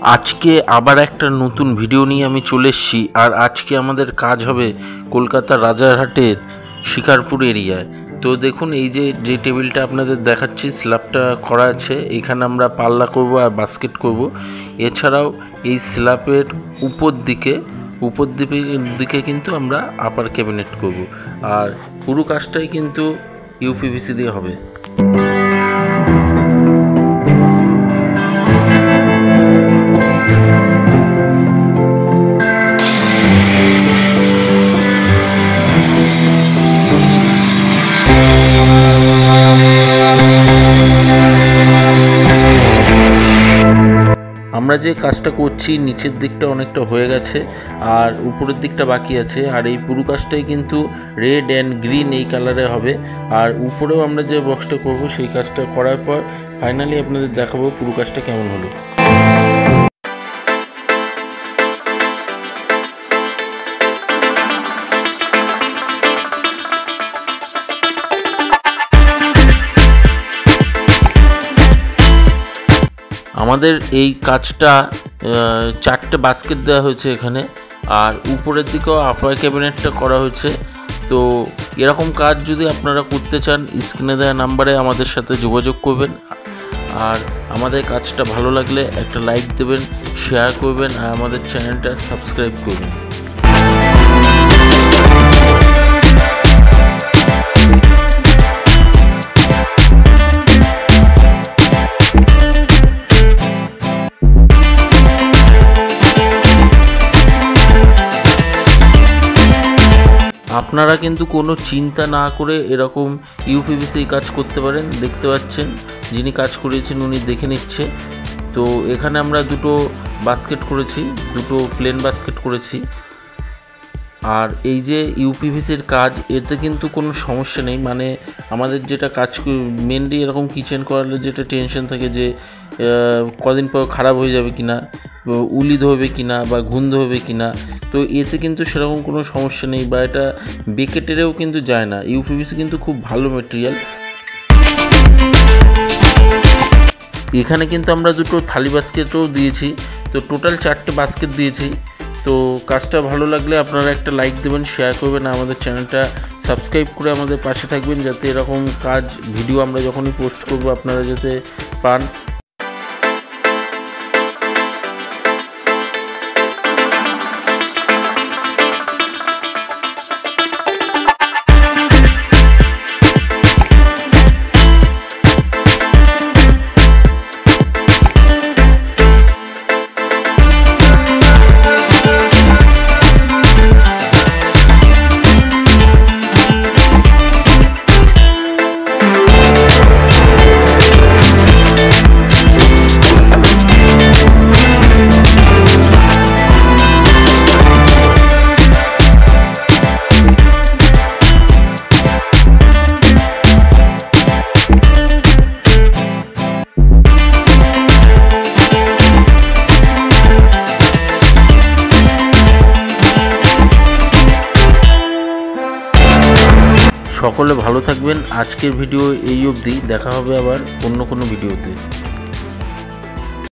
আজকে আবার একটা নতুন ভিডিও নিয়ে আমি চলে এসেছি। আর আজকে আমাদের কাজ হবে কলকাতার রাজারহাটের শিকারপুর এরিয়ায়। তো দেখুন, এই যে টেবিলটা আপনাদের দেখাচ্ছি, স্ল্যাবটা করা আছে। এখানে আমরা পাল্লা করব আর বাস্কেট করব। এছাড়াও এই স্ল্যাবের উপর দিকে কিন্তু আমরা আপার ক্যাবিনেট করব। আর পুরো কাজটাই কিন্তু ইউপিভিসি দিয়ে হবে। আমরা যে কাজটা করছি নিচের দিকটা অনেকটা হয়ে গেছে আর উপরের দিকটা বাকি আছে। আর এই পুরো কাজটাই কিন্তু রেড অ্যান্ড গ্রিন এই কালারে হবে। আর উপরেও আমরা যে বক্সটা করব সেই কাজটা করার পর ফাইনালি আপনাদের দেখাবো পুরো কাজটা কেমন হলো। আমাদের এই কাজটা 4টে বাস্কেট দেওয়া হয়েছে এখানে। আর উপরের দিকেও আপার ক্যাবিনেটটা করা হয়েছে। তো এরকম কাজ যদি আপনারা করতে চান, স্ক্রিনে দেওয়া নাম্বারে আমাদের সাথে যোগাযোগ করবেন। আর আমাদের কাজটা ভালো লাগলে একটা লাইক দেবেন, শেয়ার করবেন আর আমাদের চ্যানেলটা সাবস্ক্রাইব করবেন। আপনারা কিন্তু কোনো চিন্তা না করে এরকম ইউপিভিসি কাজ করতে পারেন। দেখতে পাচ্ছেন যিনি কাজ করেছেন উনি দেখে নিচ্ছে। তো এখানে আমরা দুটো বাস্কেট করেছি, দুটো প্লেন বাস্কেট করেছি। আর এই যে ইউপিভিসির কাজ, এতে কিন্তু কোনো সমস্যা নেই। মানে আমাদের যেটা কাজ মেনলি এরকম কিচেন করালে যেটা টেনশন থাকে যে কদিন পর খারাপ হয়ে যাবে কিনা, উলি ধরবে কিনা বা ঘুণ ধরবে কিনা, তো এতে কিন্তু সেরকম কোনো সমস্যা নেই। বা এটা বেকেটেরেও কিন্তু যায় না। ইউপিভিসি কিন্তু খুব ভালো মেটেরিয়াল। এখানে কিন্তু আমরা দুটো থালি বাস্কেটও দিয়েছি। তো টোটাল 4টে বাস্কেট দিয়েছি। তো কাজটা ভালো লাগলে আপনারা একটা লাইক দেবেন, শেয়ার করবেন, আমাদের চ্যানেলটা সাবস্ক্রাইব করে আমাদের পাশে থাকবেন, যাতে এরকম কাজ ভিডিও আমরা যখনই পোস্ট করব আপনারা যাতে পান। সকলে ভালো থাকবেন। আজকের ভিডিও এই অবধি। দেখা হবে আবার অন্য কোনো ভিডিওতে।